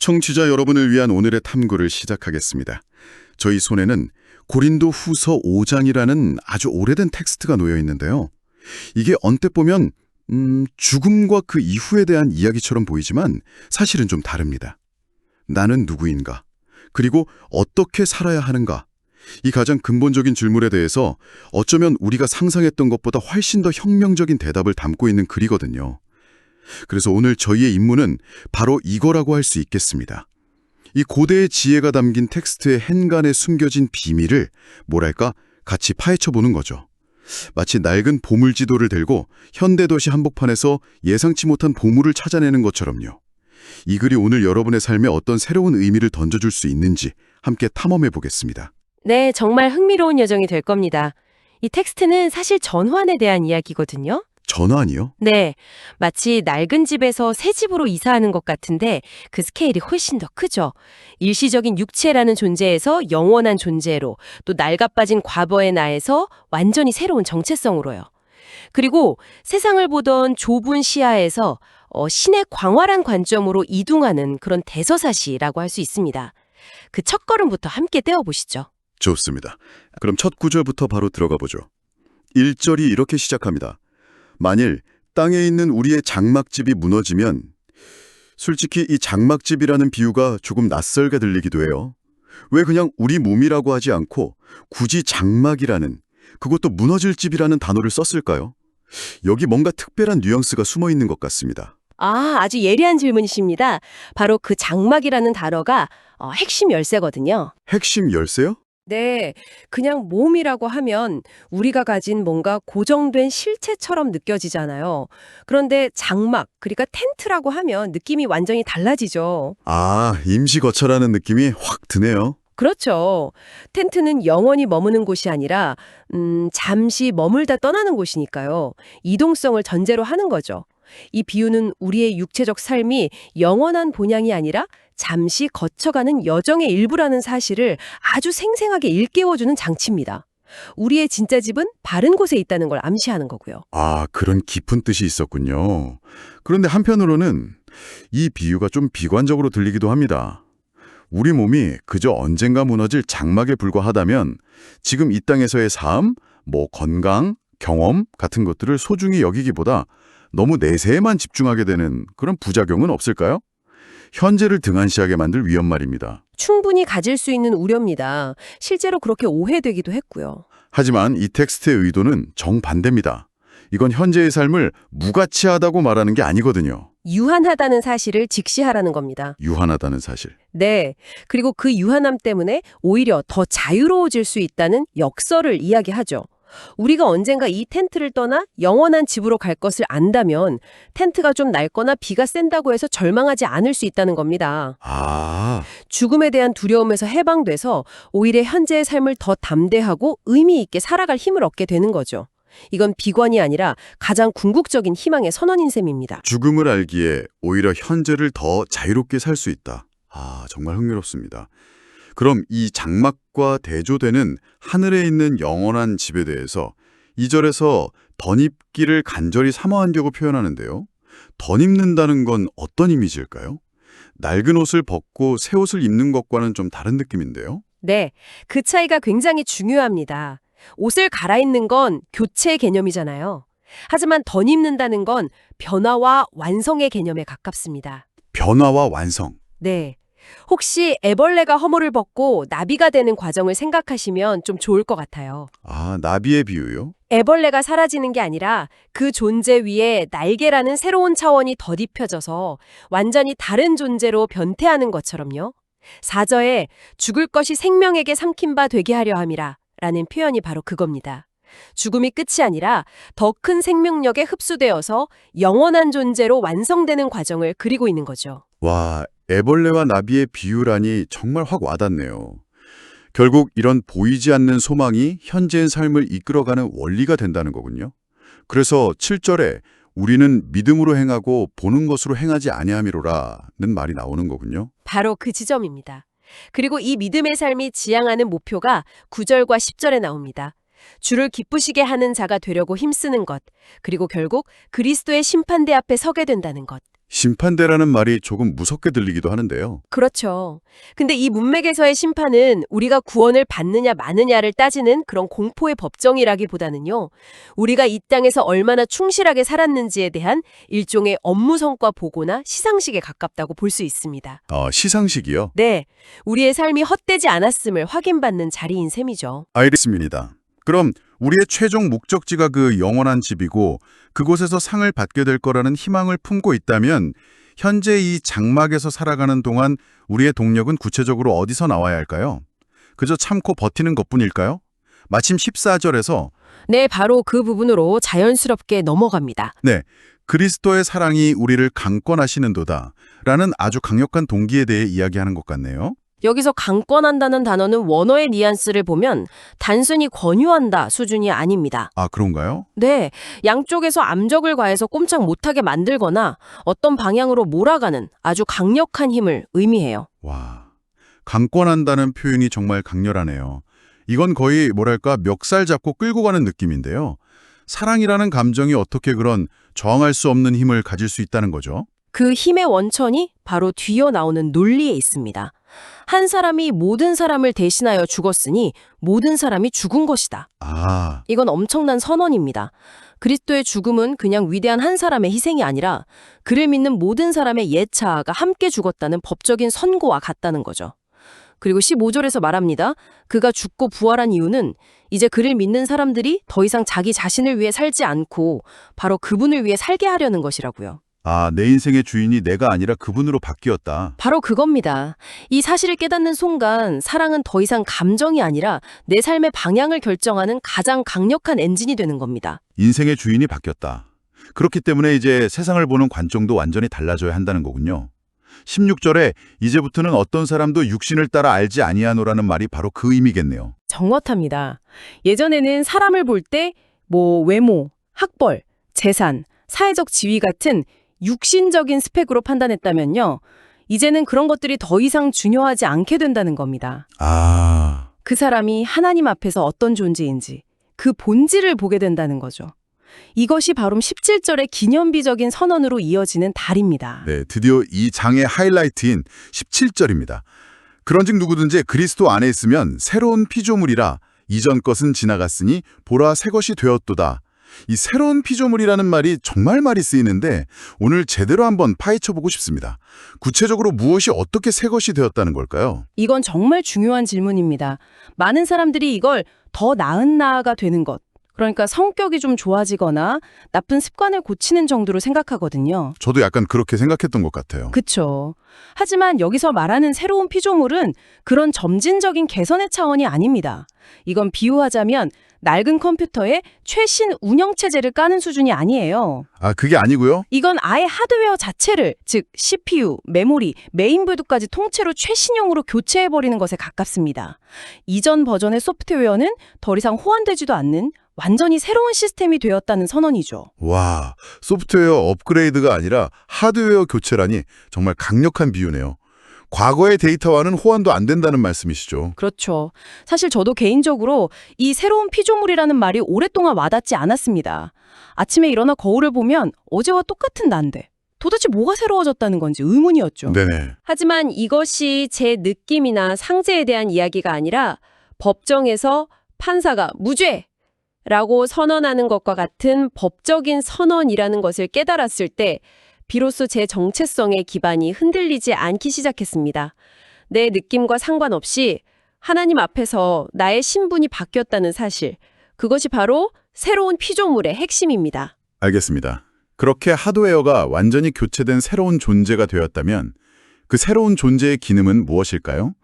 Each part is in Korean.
청취자 여러분을 위한 오늘의 탐구를 시작하겠습니다. 저희 손에는 고린도 후서 5장이라는 아주 오래된 텍스트가 놓여 있는데요. 이게 언뜻 보면 죽음과 그 이후에 대한 이야기처럼 보이지만 사실은 좀 다릅니다. 나는 누구인가? 그리고 어떻게 살아야 하는가? 이 가장 근본적인 질문에 대해서 어쩌면 우리가 상상했던 것보다 훨씬 더 혁명적인 대답을 담고 있는 글이거든요. 그래서 오늘 저희의 임무는 바로 이거라고 할 수 있겠습니다. 이 고대의 지혜가 담긴 텍스트의 hen간에 숨겨진 비밀을 같이 파헤쳐보는 거죠. 마치 낡은 보물지도를 들고 현대도시 한복판에서 예상치 못한 보물을 찾아내는 것처럼요. 이 글이 오늘 여러분의 삶에 어떤 새로운 의미를 던져줄 수 있는지 함께 탐험해 보겠습니다. 네, 정말 흥미로운 여정이 될 겁니다. 이 텍스트는 사실 전환에 대한 이야기거든요. 전환이요? 네, 마치 낡은 집에서 새 집으로 이사하는 것 같은데 그 스케일이 훨씬 더 크죠. 일시적인 육체라는 존재에서 영원한 존재로, 또 낡아빠진 과거의 나에서 완전히 새로운 정체성으로요. 그리고 세상을 보던 좁은 시야에서 신의 광활한 관점으로 이동하는 그런 대서사시라고 할 수 있습니다. 그 첫걸음부터 함께 떼어보시죠. 좋습니다. 그럼 첫 구절부터 바로 들어가 보죠. 1절이 이렇게 시작합니다. 만일 땅에 있는 우리의 장막집이 무너지면, 솔직히 이 장막집이라는 비유가 조금 낯설게 들리기도 해요. 왜 그냥 우리 몸이라고 하지 않고 굳이 장막이라는, 그것도 무너질 집이라는 단어를 썼을까요? 여기 뭔가 특별한 뉘앙스가 숨어 있는 것 같습니다. 아주 예리한 질문이십니다. 바로 그 장막이라는 단어가 핵심 열쇠거든요. 핵심 열쇠요? 네, 그냥 몸이라고 하면 우리가 가진 뭔가 고정된 실체처럼 느껴지잖아요. 그런데 장막, 그러니까 텐트라고 하면 느낌이 완전히 달라지죠. 임시 거처라는 느낌이 확 드네요. 그렇죠. 텐트는 영원히 머무는 곳이 아니라 잠시 머물다 떠나는 곳이니까요. 이동성을 전제로 하는 거죠. 이 비유는 우리의 육체적 삶이 영원한 본향이 아니라 잠시 거쳐가는 여정의 일부라는 사실을 아주 생생하게 일깨워주는 장치입니다. 우리의 진짜 집은 바른 곳에 있다는 걸 암시하는 거고요. 그런 깊은 뜻이 있었군요. 그런데 한편으로는 이 비유가 좀 비관적으로 들리기도 합니다. 우리 몸이 그저 언젠가 무너질 장막에 불과하다면 지금 이 땅에서의 삶, 건강, 경험 같은 것들을 소중히 여기기보다 너무 내세에만 집중하게 되는 그런 부작용은 없을까요? 현재를 등한시하게 만들 위험 말입니다. 충분히 가질 수 있는 우려입니다. 실제로 그렇게 오해되기도 했고요. 하지만 이 텍스트의 의도는 정반대입니다. 이건 현재의 삶을 무가치하다고 말하는 게 아니거든요. 유한하다는 사실을 직시하라는 겁니다. 유한하다는 사실. 네. 그리고 그 유한함 때문에 오히려 더 자유로워질 수 있다는 역설을 이야기하죠. 우리가 언젠가 이 텐트를 떠나 영원한 집으로 갈 것을 안다면 텐트가 좀 낡거나 비가 센다고 해서 절망하지 않을 수 있다는 겁니다. 죽음에 대한 두려움에서 해방돼서 오히려 현재의 삶을 더 담대하고 의미 있게 살아갈 힘을 얻게 되는 거죠. 이건 비관이 아니라 가장 궁극적인 희망의 선언인 셈입니다. 죽음을 알기에 오히려 현재를 더 자유롭게 살 수 있다. 정말 흥미롭습니다. 그럼 이 장막과 대조되는 하늘에 있는 영원한 집에 대해서 2절에서 덧입기를 간절히 사모한다고 표현하는데요. 덧입는다는 건 어떤 이미지일까요? 낡은 옷을 벗고 새 옷을 입는 것과는 좀 다른 느낌인데요. 네, 그 차이가 굉장히 중요합니다. 옷을 갈아입는 건 교체 개념이잖아요. 하지만 덧입는다는 건 변화와 완성의 개념에 가깝습니다. 변화와 완성. 네. 혹시 애벌레가 허물을 벗고 나비가 되는 과정을 생각하시면 좀 좋을 것 같아요. 나비의 비유요? 애벌레가 사라지는 게 아니라 그 존재 위에 날개라는 새로운 차원이 덧입혀져서 완전히 다른 존재로 변태하는 것처럼요. 4절에 죽을 것이 생명에게 삼킨 바 되게 하려 함이라 라는 표현이 바로 그겁니다. 죽음이 끝이 아니라 더 큰 생명력에 흡수되어서 영원한 존재로 완성되는 과정을 그리고 있는 거죠. 애벌레와 나비의 비유라니 정말 확 와닿네요. 결국 이런 보이지 않는 소망이 현재의 삶을 이끌어가는 원리가 된다는 거군요. 그래서 7절에 우리는 믿음으로 행하고 보는 것으로 행하지 아니함이로라는 말이 나오는 거군요. 바로 그 지점입니다. 그리고 이 믿음의 삶이 지향하는 목표가 9절과 10절에 나옵니다. 주를 기쁘시게 하는 자가 되려고 힘쓰는 것, 그리고 결국 그리스도의 심판대 앞에 서게 된다는 것. 심판대라는 말이 조금 무섭게 들리기도 하는데요. 그렇죠. 근데 이 문맥에서의 심판은 우리가 구원을 받느냐 마느냐를 따지는 그런 공포의 법정이라기보다는요. 우리가 이 땅에서 얼마나 충실하게 살았는지에 대한 일종의 업무 성과 보고나 시상식에 가깝다고 볼 수 있습니다. 시상식이요? 네, 우리의 삶이 헛되지 않았음을 확인받는 자리인 셈이죠. 알겠습니다. 그럼 우리의 최종 목적지가 그 영원한 집이고 그곳에서 상을 받게 될 거라는 희망을 품고 있다면 현재 이 장막에서 살아가는 동안 우리의 동력은 구체적으로 어디서 나와야 할까요? 그저 참고 버티는 것뿐일까요? 마침 14절에서 네, 바로 그 부분으로 자연스럽게 넘어갑니다. 네, 그리스도의 사랑이 우리를 강권하시는도다 라는 아주 강력한 동기에 대해 이야기하는 것 같네요. 여기서 강권한다는 단어는 원어의 뉘앙스를 보면 단순히 권유한다 수준이 아닙니다. 아, 그런가요? 네, 양쪽에서 암적을 가해서 꼼짝 못하게 만들거나 어떤 방향으로 몰아가는 아주 강력한 힘을 의미해요. 와, 강권한다는 표현이 정말 강렬하네요. 이건 거의 뭐랄까 멱살 잡고 끌고 가는 느낌인데요. 사랑이라는 감정이 어떻게 그런 저항할 수 없는 힘을 가질 수 있다는 거죠? 그 힘의 원천이 바로 뒤어 나오는 논리에 있습니다. 한 사람이 모든 사람을 대신하여 죽었으니 모든 사람이 죽은 것이다. 아, 이건 엄청난 선언입니다. 그리스도의 죽음은 그냥 위대한 한 사람의 희생이 아니라 그를 믿는 모든 사람의 예차가 함께 죽었다는 법적인 선고와 같다는 거죠. 그리고 15절에서 말합니다. 그가 죽고 부활한 이유는 이제 그를 믿는 사람들이 더 이상 자기 자신을 위해 살지 않고 바로 그분을 위해 살게 하려는 것이라고요. 아, 내 인생의 주인이 내가 아니라 그분으로 바뀌었다. 바로 그겁니다. 이 사실을 깨닫는 순간 사랑은 더 이상 감정이 아니라 내 삶의 방향을 결정하는 가장 강력한 엔진이 되는 겁니다. 인생의 주인이 바뀌었다. 그렇기 때문에 이제 세상을 보는 관점도 완전히 달라져야 한다는 거군요. 16절에 이제부터는 어떤 사람도 육신을 따라 알지 아니하노라는 말이 바로 그 의미겠네요. 정확합니다. 예전에는 사람을 볼 때 외모, 학벌, 재산, 사회적 지위 같은 육신적인 스펙으로 판단했다면요. 이제는 그런 것들이 더 이상 중요하지 않게 된다는 겁니다. 아, 그 사람이 하나님 앞에서 어떤 존재인지 그 본질을 보게 된다는 거죠. 이것이 바로 17절의 기념비적인 선언으로 이어지는 달입니다. 네, 드디어 이 장의 하이라이트인 17절입니다. 그런즉 누구든지 그리스도 안에 있으면 새로운 피조물이라 이전 것은 지나갔으니 보라 새 것이 되었도다. 이 새로운 피조물이라는 말이 정말 많이 쓰이는데 오늘 제대로 한번 파헤쳐보고 싶습니다. 구체적으로 무엇이 어떻게 새 것이 되었다는 걸까요? 이건 정말 중요한 질문입니다. 많은 사람들이 이걸 더 나은 나아가 되는 것, 그러니까 성격이 좀 좋아지거나 나쁜 습관을 고치는 정도로 생각하거든요. 저도 약간 그렇게 생각했던 것 같아요. 그쵸. 하지만 여기서 말하는 새로운 피조물은 그런 점진적인 개선의 차원이 아닙니다. 이건 비유하자면 낡은 컴퓨터에 최신 운영체제를 까는 수준이 아니에요. 아, 그게 아니고요? 이건 아예 하드웨어 자체를, 즉 CPU, 메모리, 메인보드까지 통째로 최신형으로 교체해버리는 것에 가깝습니다. 이전 버전의 소프트웨어는 더 이상 호환되지도 않는 완전히 새로운 시스템이 되었다는 선언이죠. 와, 소프트웨어 업그레이드가 아니라 하드웨어 교체라니 정말 강력한 비유네요. 과거의 데이터와는 호환도 안 된다는 말씀이시죠. 그렇죠. 사실 저도 개인적으로 이 새로운 피조물이라는 말이 오랫동안 와닿지 않았습니다. 아침에 일어나 거울을 보면 어제와 똑같은 난데 도대체 뭐가 새로워졌다는 건지 의문이었죠. 네네. 하지만 이것이 제 느낌이나 상제에 대한 이야기가 아니라 법정에서 판사가 무죄라고 선언하는 것과 같은 법적인 선언이라는 것을 깨달았을 때 비로소 제 정체성의 기반이 흔들리지 않기 시작했습니다. 내 느낌과 상관없이 하나님 앞에서 나의 신분이 바뀌었다는 사실, 그것이 바로 새로운 피조물의 핵심입니다. 알겠습니다. 그렇게 하드웨어가 완전히 교체된 새로운 존재가 되었다면 그 새로운 존재의 기능은 무엇일까요?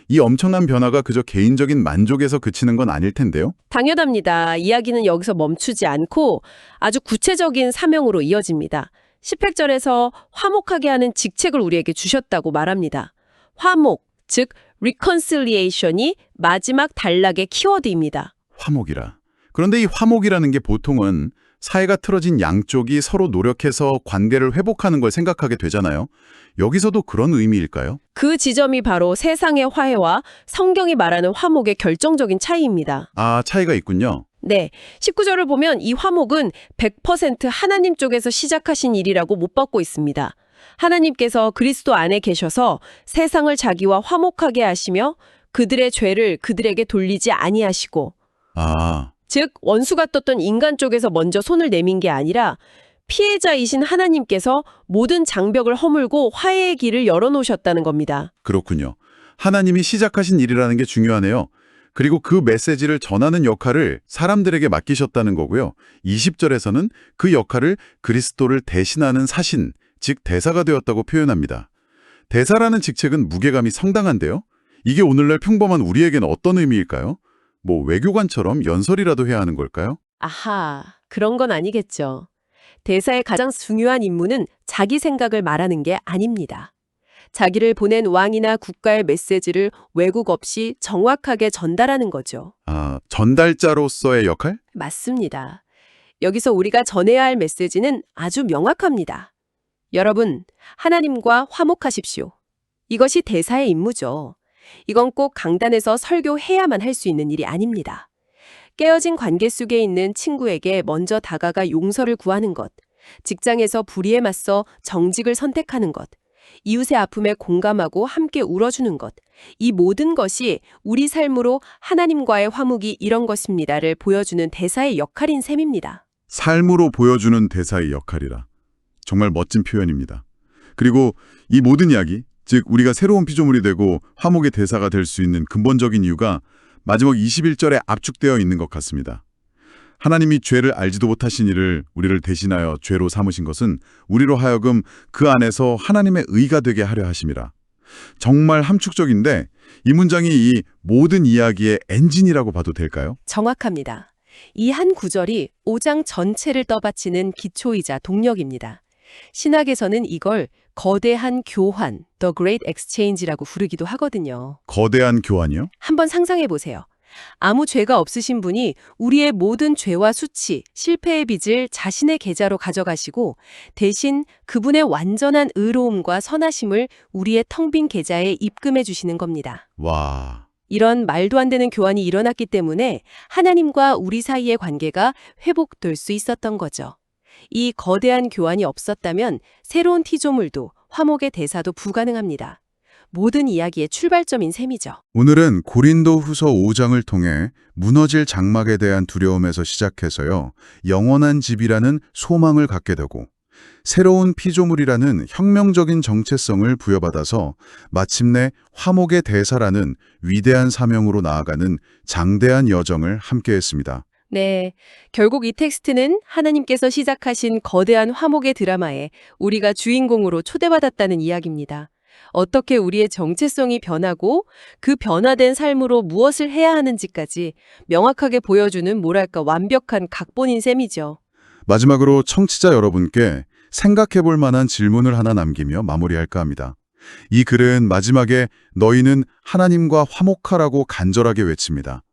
이 엄청난 변화가 그저 개인적인 만족에서 그치는 건 아닐 텐데요. 당연합니다. 이야기는 여기서 멈추지 않고 아주 구체적인 사명으로 이어집니다. 18절에서 화목하게 하는 직책을 우리에게 주셨다고 말합니다. 화목, 즉 reconciliation이 마지막 단락의 키워드입니다. 화목이라. 그런데 이 화목이라는 게 보통은 사이가 틀어진 양쪽이 서로 노력해서 관계를 회복하는 걸 생각하게 되잖아요. 여기서도 그런 의미일까요? 그 지점이 바로 세상의 화해와 성경이 말하는 화목의 결정적인 차이입니다. 아, 차이가 있군요. 네, 19절을 보면 이 화목은 100% 하나님 쪽에서 시작하신 일이라고 못 받고 있습니다. 하나님께서 그리스도 안에 계셔서 세상을 자기와 화목하게 하시며 그들의 죄를 그들에게 돌리지 아니하시고, 아, 즉 원수가 떴던 인간 쪽에서 먼저 손을 내민 게 아니라 피해자이신 하나님께서 모든 장벽을 허물고 화해의 길을 열어놓으셨다는 겁니다. 그렇군요. 하나님이 시작하신 일이라는 게 중요하네요. 그리고 그 메시지를 전하는 역할을 사람들에게 맡기셨다는 거고요. 20절에서는 그 역할을 그리스도를 대신하는 사신, 즉 대사가 되었다고 표현합니다. 대사라는 직책은 무게감이 상당한데요. 이게 오늘날 평범한 우리에게는 어떤 의미일까요? 뭐 외교관처럼 연설이라도 해야 하는 걸까요? 아하, 그런 건 아니겠죠. 대사의 가장 중요한 임무는 자기 생각을 말하는 게 아닙니다. 자기를 보낸 왕이나 국가의 메시지를 왜곡 없이 정확하게 전달하는 거죠. 아, 전달자로서의 역할? 맞습니다. 여기서 우리가 전해야 할 메시지는 아주 명확합니다. 여러분, 하나님과 화목하십시오. 이것이 대사의 임무죠. 이건 꼭 강단에서 설교해야만 할 수 있는 일이 아닙니다. 깨어진 관계 속에 있는 친구에게 먼저 다가가 용서를 구하는 것, 직장에서 불의에 맞서 정직을 선택하는 것, 이웃의 아픔에 공감하고 함께 울어주는 것, 이 모든 것이 우리 삶으로 하나님과의 화목이 이런 것입니다를 보여주는 대사의 역할인 셈입니다. 삶으로 보여주는 대사의 역할이라. 정말 멋진 표현입니다. 그리고 이 모든 이야기, 즉 우리가 새로운 피조물이 되고 화목의 대사가 될 수 있는 근본적인 이유가 마지막 21절에 압축되어 있는 것 같습니다. 하나님이 죄를 알지도 못하신 이를 우리를 대신하여 죄로 삼으신 것은 우리로 하여금 그 안에서 하나님의 의가 되게 하려 하심이라. 정말 함축적인데 이 문장이 이 모든 이야기의 엔진이라고 봐도 될까요? 정확합니다. 이 한 구절이 5장 전체를 떠받치는 기초이자 동력입니다. 신학에서는 이걸 거대한 교환, The Great Exchange라고 부르기도 하거든요. 거대한 교환이요? 한번 상상해 보세요. 아무 죄가 없으신 분이 우리의 모든 죄와 수치, 실패의 빚을 자신의 계좌로 가져가시고 대신 그분의 완전한 의로움과 선하심을 우리의 텅 빈 계좌에 입금해 주시는 겁니다. 와, 이런 말도 안 되는 교환이 일어났기 때문에 하나님과 우리 사이의 관계가 회복될 수 있었던 거죠. 이 거대한 교환이 없었다면 새로운 피조물도 화목의 대사도 불가능합니다. 모든 이야기의 출발점인 셈이죠. 오늘은 고린도 후서 5장을 통해 무너질 장막에 대한 두려움에서 시작해서요, 영원한 집이라는 소망을 갖게 되고 새로운 피조물이라는 혁명적인 정체성을 부여받아서 마침내 화목의 대사라는 위대한 사명으로 나아가는 장대한 여정을 함께했습니다. 네, 결국 이 텍스트는 하나님께서 시작하신 거대한 화목의 드라마에 우리가 주인공으로 초대받았다는 이야기입니다. 어떻게 우리의 정체성이 변하고 그 변화된 삶으로 무엇을 해야 하는지까지 명확하게 보여주는 뭐랄까 완벽한 각본인 셈이죠. 마지막으로 청취자 여러분께 생각해 볼 만한 질문을 하나 남기며 마무리할까 합니다. 이 글은 마지막에 너희는 하나님과 화목하라고 간절하게 외칩니다.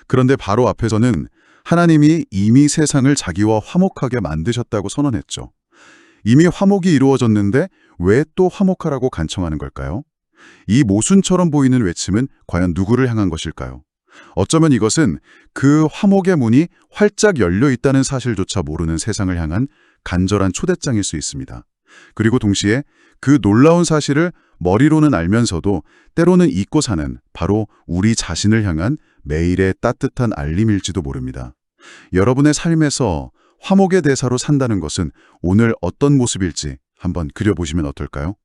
그런데 바로 앞에서는 하나님이 이미 세상을 자기와 화목하게 만드셨다고 선언했죠. 이미 화목이 이루어졌는데 왜 또 화목하라고 간청하는 걸까요? 이 모순처럼 보이는 외침은 과연 누구를 향한 것일까요? 어쩌면 이것은 그 화목의 문이 활짝 열려 있다는 사실조차 모르는 세상을 향한 간절한 초대장일 수 있습니다. 그리고 동시에 그 놀라운 사실을 머리로는 알면서도 때로는 잊고 사는 바로 우리 자신을 향한 매일의 따뜻한 알림일지도 모릅니다. 여러분의 삶에서 화목의 대사로 산다는 것은 오늘 어떤 모습일지 한번 그려보시면 어떨까요?